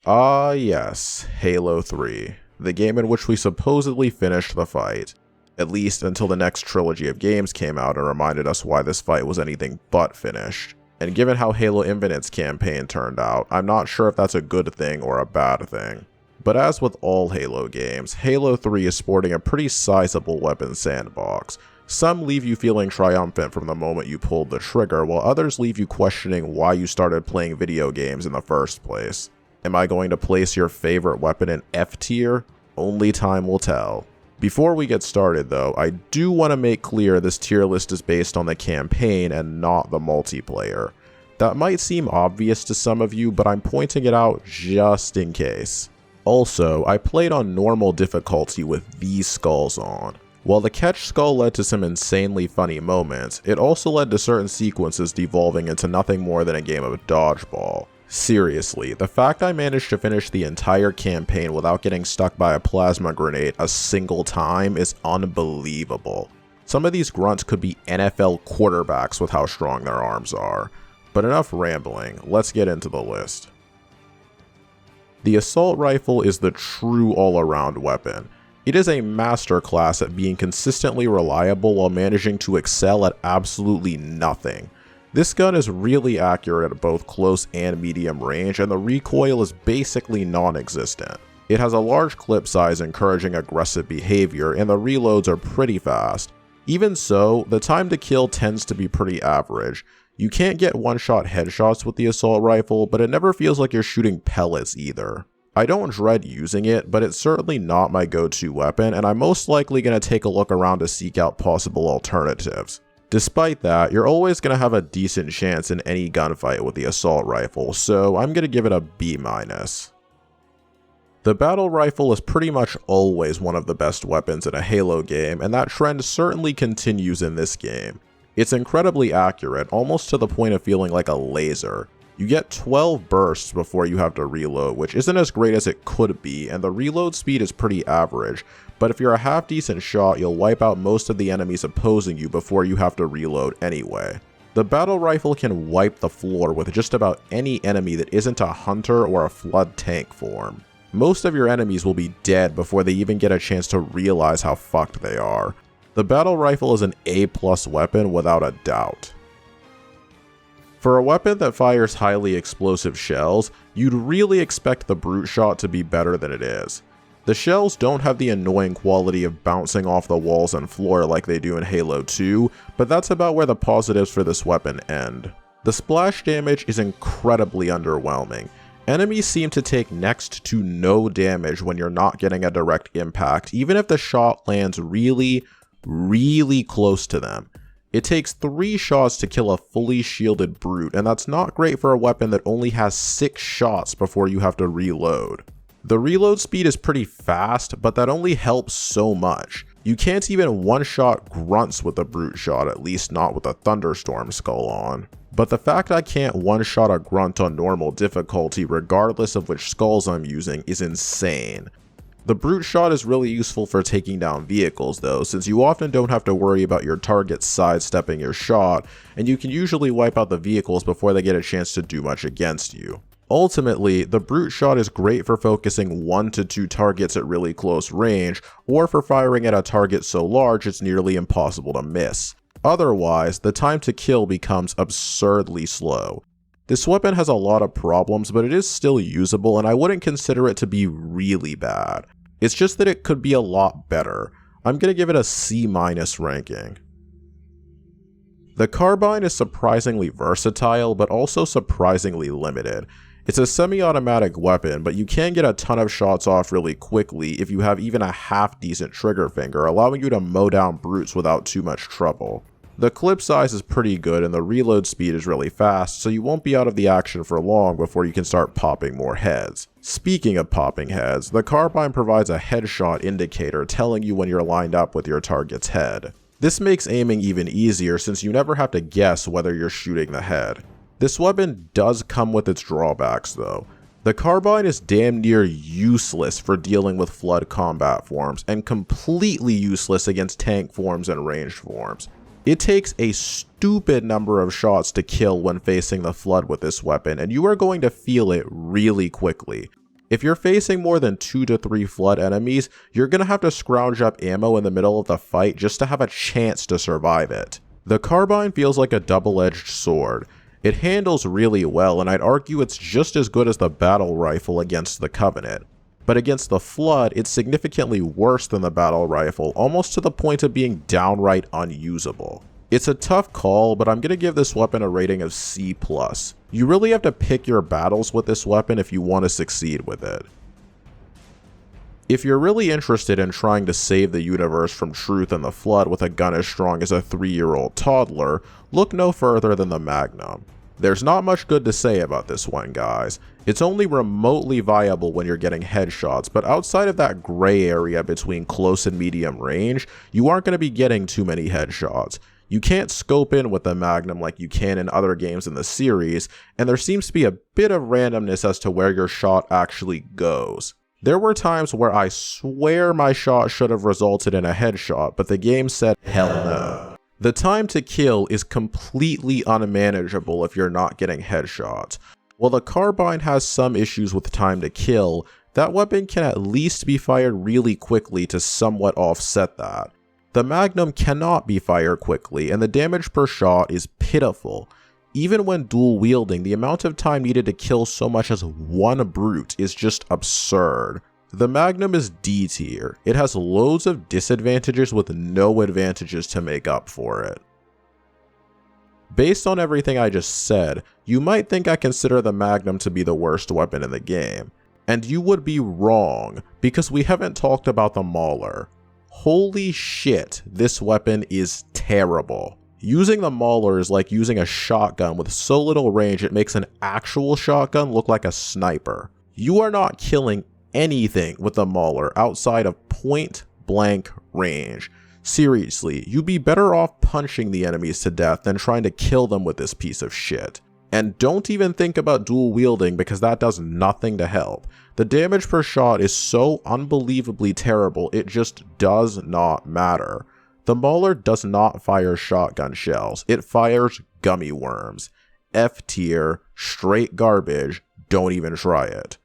Ah yes, Halo 3, the game in which we supposedly finished the fight, at least until the next trilogy of games came out and reminded us why this fight was anything but finished. And given how Halo Infinite's campaign turned out, I'm not sure if that's a good thing or a bad thing. But as with all Halo games, Halo 3 is sporting a pretty sizable weapon sandbox. Some leave you feeling triumphant from the moment you pulled the trigger, while others leave you questioning why you started playing video games in the first place. Am I going to place your favorite weapon in F tier? Only time will tell. Before we get started though, I do want to make clear this tier list is based on the campaign and not the multiplayer. That might seem obvious to some of you, but I'm pointing it out just in case. Also, I played on normal difficulty with these skulls on. While the catch skull led to some insanely funny moments, it also led to certain sequences devolving into nothing more than a game of dodgeball. Seriously, the fact I managed to finish the entire campaign without getting stuck by a plasma grenade a single time is unbelievable. Some of these grunts could be NFL quarterbacks with how strong their arms are. But enough rambling, let's get into the list. The assault rifle is the true all-around weapon. It is a masterclass at being consistently reliable while managing to excel at absolutely nothing. This gun is really accurate at both close and medium range, and the recoil is basically non-existent. It has a large clip size encouraging aggressive behavior, and the reloads are pretty fast. Even so, the time to kill tends to be pretty average. You can't get one-shot headshots with the assault rifle, but it never feels like you're shooting pellets either. I don't dread using it, but it's certainly not my go-to weapon, and I'm most likely going to take a look around to seek out possible alternatives. Despite that, you're always going to have a decent chance in any gunfight with the assault rifle, so I'm going to give it a B-. The battle rifle is pretty much always one of the best weapons in a Halo game, and that trend certainly continues in this game. It's incredibly accurate, almost to the point of feeling like a laser. You get 12 bursts before you have to reload, which isn't as great as it could be, and the reload speed is pretty average, but if you're a half-decent shot, you'll wipe out most of the enemies opposing you before you have to reload anyway. The battle rifle can wipe the floor with just about any enemy that isn't a hunter or a flood tank form. Most of your enemies will be dead before they even get a chance to realize how fucked they are. The battle rifle is an A+ weapon without a doubt. For a weapon that fires highly explosive shells, you'd really expect the brute shot to be better than it is. The shells don't have the annoying quality of bouncing off the walls and floor like they do in Halo 2, but that's about where the positives for this weapon end. The splash damage is incredibly underwhelming. Enemies seem to take next to no damage when you're not getting a direct impact, even if the shot lands really close to them. It takes 3 shots to kill a fully shielded brute, and that's not great for a weapon that only has 6 shots before you have to reload. The reload speed is pretty fast, but that only helps so much. You can't even one-shot grunts with a brute shot, at least not with a thunderstorm skull on. But the fact I can't one-shot a grunt on normal difficulty regardless of which skulls I'm using is insane. The brute shot is really useful for taking down vehicles though, since you often don't have to worry about your target sidestepping your shot, and you can usually wipe out the vehicles before they get a chance to do much against you. Ultimately, the brute shot is great for focusing 1 to 2 targets at really close range, or for firing at a target so large it's nearly impossible to miss. Otherwise, the time to kill becomes absurdly slow. This weapon has a lot of problems, but it is still usable, and I wouldn't consider it to be really bad. It's just that it could be a lot better. I'm going to give it a C- ranking. The Carbine is surprisingly versatile, but also surprisingly limited. It's a semi-automatic weapon, but you can get a ton of shots off really quickly if you have even a half-decent trigger finger, allowing you to mow down brutes without too much trouble. The clip size is pretty good and the reload speed is really fast, so you won't be out of the action for long before you can start popping more heads. Speaking of popping heads, the Carbine provides a headshot indicator telling you when you're lined up with your target's head. This makes aiming even easier since you never have to guess whether you're shooting the head. This weapon does come with its drawbacks though. The Carbine is damn near useless for dealing with flood combat forms, and completely useless against tank forms and ranged forms. It takes a stupid number of shots to kill when facing the flood with this weapon, and you are going to feel it really quickly. If you're facing more than 2 to 3 flood enemies, you're gonna have to scrounge up ammo in the middle of the fight just to have a chance to survive it. The Carbine feels like a double-edged sword. It handles really well, and I'd argue it's just as good as the battle rifle against the Covenant. But against the Flood, it's significantly worse than the battle rifle, almost to the point of being downright unusable. It's a tough call, but I'm going to give this weapon a rating of C+. You really have to pick your battles with this weapon if you want to succeed with it. If you're really interested in trying to save the universe from Truth and the Flood with a gun as strong as a 3-year-old toddler, look no further than the Magnum. There's not much good to say about this one, guys. It's only remotely viable when you're getting headshots, but outside of that gray area between close and medium range, you aren't going to be getting too many headshots. You can't scope in with the Magnum like you can in other games in the series, and there seems to be a bit of randomness as to where your shot actually goes. There were times where I swear my shot should have resulted in a headshot, but the game said hell no. The time to kill is completely unmanageable if you're not getting headshots. While the Carbine has some issues with time to kill, that weapon can at least be fired really quickly to somewhat offset that. The Magnum cannot be fired quickly, and the damage per shot is pitiful. Even when dual wielding, the amount of time needed to kill so much as one brute is just absurd. The Magnum is D tier. It has loads of disadvantages with no advantages to make up for it. Based on everything I just said, you might think I consider the Magnum to be the worst weapon in the game. And you would be wrong, because we haven't talked about the Mauler. Holy shit, this weapon is terrible. Using the Mauler is like using a shotgun with so little range it makes an actual shotgun look like a sniper. You are not killing anything with the Mauler outside of point blank range. Seriously, you'd be better off punching the enemies to death than trying to kill them with this piece of shit. And don't even think about dual wielding because that does nothing to help. The damage per shot is so unbelievably terrible, it just does not matter. The Mauler does not fire shotgun shells, it fires gummy worms. F tier, straight garbage, don't even try it.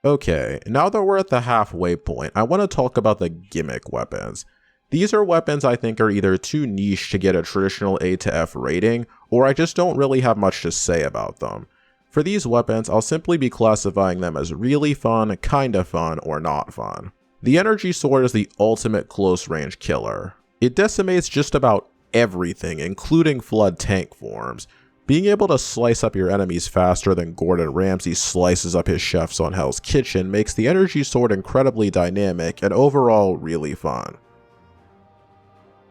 Okay, now that we're at the halfway point, I want to talk about the Gimmick Weapons. These are weapons I think are either too niche to get a traditional A to F rating, or I just don't really have much to say about them. For these weapons, I'll simply be classifying them as really fun, kinda fun, or not fun. The Energy Sword is the ultimate close-range killer. It decimates just about everything, including Flood tank forms. Being able to slice up your enemies faster than Gordon Ramsay slices up his chefs on Hell's Kitchen makes the Energy Sword incredibly dynamic and overall really fun.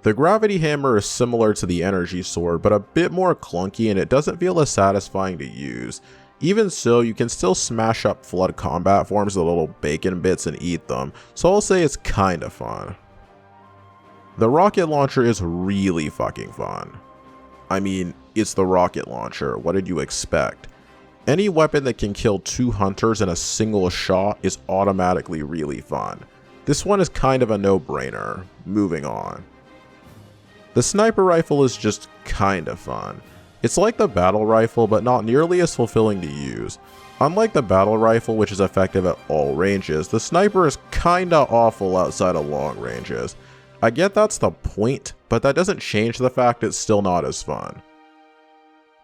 The Gravity Hammer is similar to the Energy Sword, but a bit more clunky and it doesn't feel as satisfying to use. Even so, you can still smash up Flood combat forms with little bacon bits and eat them, so I'll say it's kinda fun. The Rocket Launcher is really fucking fun. I mean, it's the rocket launcher, what did you expect? Any weapon that can kill 2 hunters in a single shot is automatically really fun. This one is kind of a no-brainer. Moving on. The sniper rifle is just kinda fun. It's like the battle rifle, but not nearly as fulfilling to use. Unlike the battle rifle, which is effective at all ranges, the sniper is kinda awful outside of long ranges. I get that's the point, but that doesn't change the fact it's still not as fun.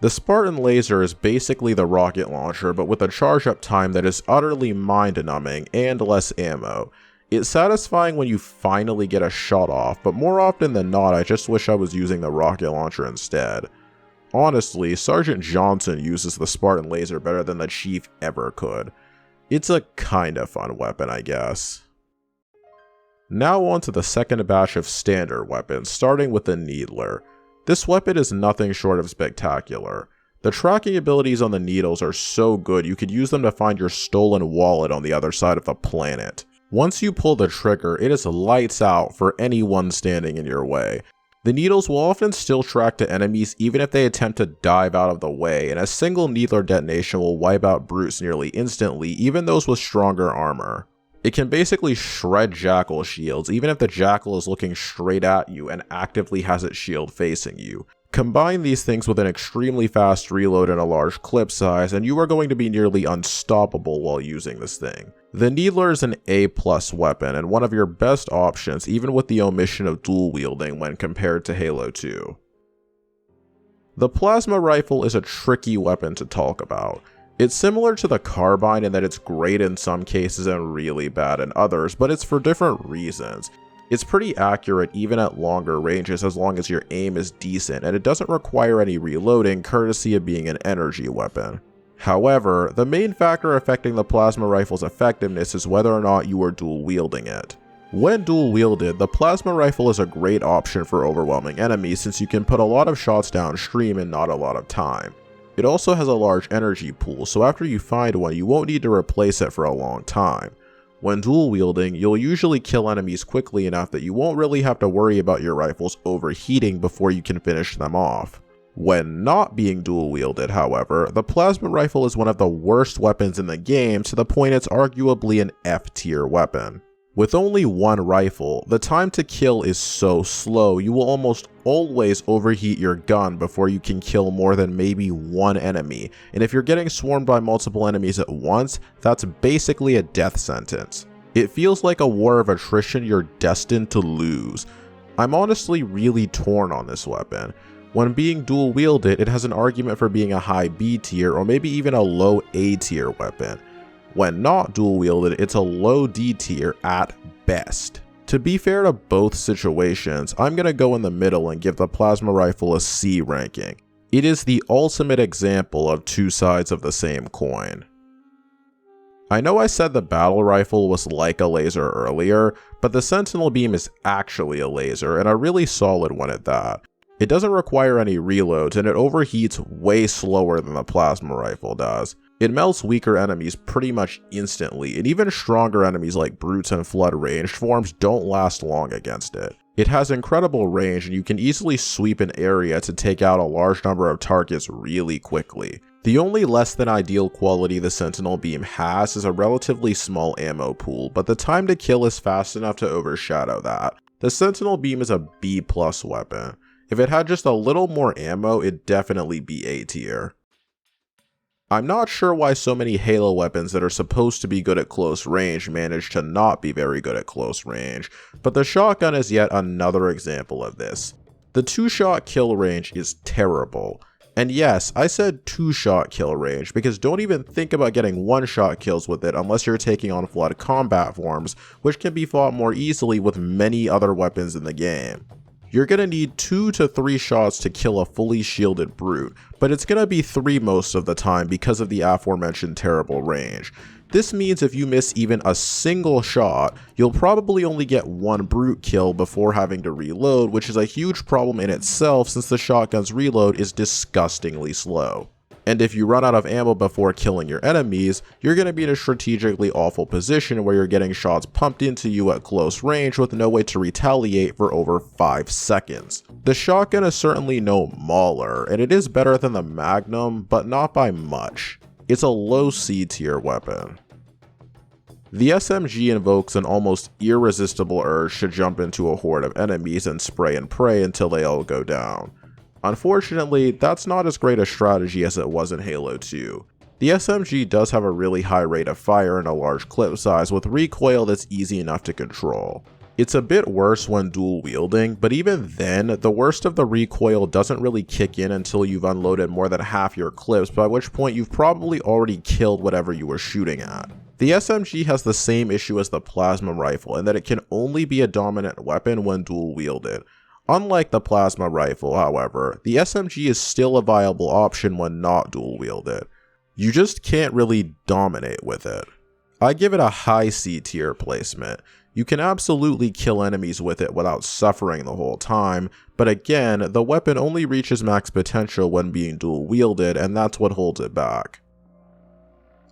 The Spartan Laser is basically the rocket launcher, but with a charge up time that is utterly mind-numbing and less ammo. It's satisfying when you finally get a shot off, but more often than not I just wish I was using the rocket launcher instead. Honestly, Sergeant Johnson uses the Spartan Laser better than the Chief ever could. It's a kinda fun weapon, I guess. Now on to the second batch of standard weapons, starting with the Needler. This weapon is nothing short of spectacular. The tracking abilities on the needles are so good you could use them to find your stolen wallet on the other side of the planet. Once you pull the trigger, it is lights out for anyone standing in your way. The needles will often still track to enemies even if they attempt to dive out of the way, and a single needler detonation will wipe out brutes nearly instantly, even those with stronger armor. It can basically shred Jackal shields even if the Jackal is looking straight at you and actively has its shield facing you. Combine these things with an extremely fast reload and a large clip size, and you are going to be nearly unstoppable while using this thing. The Needler is an A+ weapon and one of your best options even with the omission of dual wielding when compared to Halo 2. The plasma rifle is a tricky weapon to talk about. It's similar to the Carbine in that it's great in some cases and really bad in others, but it's for different reasons. It's pretty accurate even at longer ranges as long as your aim is decent, and it doesn't require any reloading courtesy of being an energy weapon. However, the main factor affecting the plasma rifle's effectiveness is whether or not you are dual wielding it. When dual wielded, the plasma rifle is a great option for overwhelming enemies since you can put a lot of shots downstream in not a lot of time. It also has a large energy pool, so after you find one you won't need to replace it for a long time. When dual wielding, you'll usually kill enemies quickly enough that you won't really have to worry about your rifles overheating before you can finish them off. When not being dual wielded, however, the plasma rifle is one of the worst weapons in the game to the point it's arguably an F tier weapon. With only one rifle, the time to kill is so slow you will almost always overheat your gun before you can kill more than maybe one enemy, and if you're getting swarmed by multiple enemies at once, that's basically a death sentence. It feels like a war of attrition you're destined to lose. I'm honestly really torn on this weapon. When being dual wielded, it has an argument for being a high B tier or maybe even a low A tier weapon. When not dual wielded, it's a low D tier at best. To be fair to both situations, I'm gonna go in the middle and give the plasma rifle a C ranking. It is the ultimate example of two sides of the same coin. I know I said the battle rifle was like a laser earlier, but the Sentinel Beam is actually a laser and a really solid one at that. It doesn't require any reloads and it overheats way slower than the plasma rifle does. It melts weaker enemies pretty much instantly, and even stronger enemies like brutes and flood ranged forms don't last long against it. It has incredible range and you can easily sweep an area to take out a large number of targets really quickly. The only less than ideal quality the Sentinel Beam has is a relatively small ammo pool, but the time to kill is fast enough to overshadow that. The Sentinel Beam is a B+ weapon. If it had just a little more ammo, it'd definitely be A tier. I'm not sure why so many Halo weapons that are supposed to be good at close range manage to not be very good at close range, but the shotgun is yet another example of this. The 2-shot kill range is terrible. And yes, I said 2-shot kill range because don't even think about getting 1-shot kills with it unless you're taking on flood combat forms, which can be fought more easily with many other weapons in the game. You're gonna need 2 to 3 shots to kill a fully shielded brute, but it's gonna be 3 most of the time because of the aforementioned terrible range. This means if you miss even a single shot, you'll probably only get 1 brute kill before having to reload, which is a huge problem in itself since the shotgun's reload is disgustingly slow. And if you run out of ammo before killing your enemies, you're going to be in a strategically awful position where you're getting shots pumped into you at close range with no way to retaliate for over 5 seconds. The shotgun is certainly no Mauler, and it is better than the Magnum, but not by much. It's a low C tier weapon. The SMG invokes an almost irresistible urge to jump into a horde of enemies and spray and pray until they all go down. Unfortunately, that's not as great a strategy as it was in Halo 2. The SMG does have a really high rate of fire and a large clip size with recoil that's easy enough to control. It's a bit worse when dual wielding, but even then, the worst of the recoil doesn't really kick in until you've unloaded more than half your clips, by which point you've probably already killed whatever you were shooting at. The SMG has the same issue as the plasma rifle in that it can only be a dominant weapon when dual wielded. Unlike the plasma rifle, however, the SMG is still a viable option when not dual wielded. You just can't really dominate with it. I give it a high C tier placement. You can absolutely kill enemies with it without suffering the whole time, but again, the weapon only reaches max potential when being dual wielded, and that's what holds it back.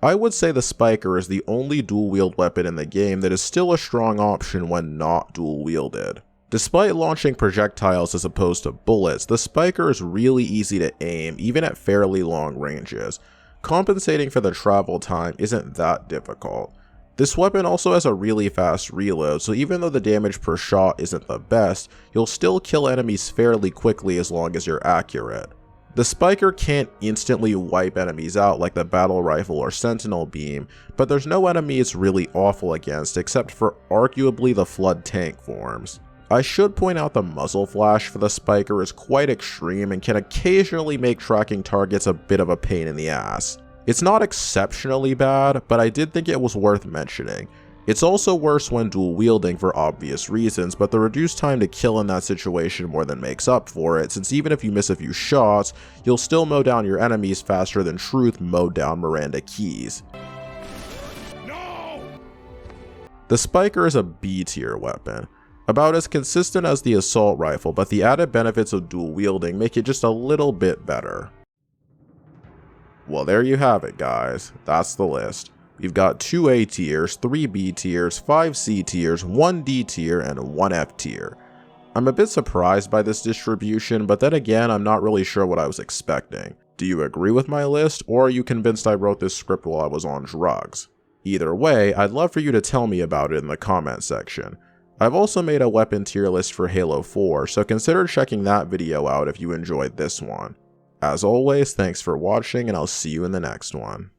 I would say the Spiker is the only dual wield weapon in the game that is still a strong option when not dual wielded. Despite launching projectiles as opposed to bullets, the Spiker is really easy to aim even at fairly long ranges. Compensating for the travel time isn't that difficult. This weapon also has a really fast reload, so even though the damage per shot isn't the best, you'll still kill enemies fairly quickly as long as you're accurate. The Spiker can't instantly wipe enemies out like the battle rifle or Sentinel Beam, but there's no enemy it's really awful against except for arguably the Flood tank forms. I should point out the muzzle flash for the Spiker is quite extreme and can occasionally make tracking targets a bit of a pain in the ass. It's not exceptionally bad, but I did think it was worth mentioning. It's also worse when dual wielding for obvious reasons, but the reduced time to kill in that situation more than makes up for it, since even if you miss a few shots, you'll still mow down your enemies faster than Truth mowed down Miranda Keys. No! The Spiker is a B tier weapon. About as consistent as the assault rifle, but the added benefits of dual wielding make it just a little bit better. Well, there you have it, guys. That's the list. We've got 2 A tiers, 3 B tiers, 5 C tiers, 1 D tier, and 1 F tier. I'm a bit surprised by this distribution, but then again, I'm not really sure what I was expecting. Do you agree with my list, or are you convinced I wrote this script while I was on drugs? Either way, I'd love for you to tell me about it in the comment section. I've also made a weapon tier list for Halo 4, so consider checking that video out if you enjoyed this one. As always, thanks for watching, and I'll see you in the next one.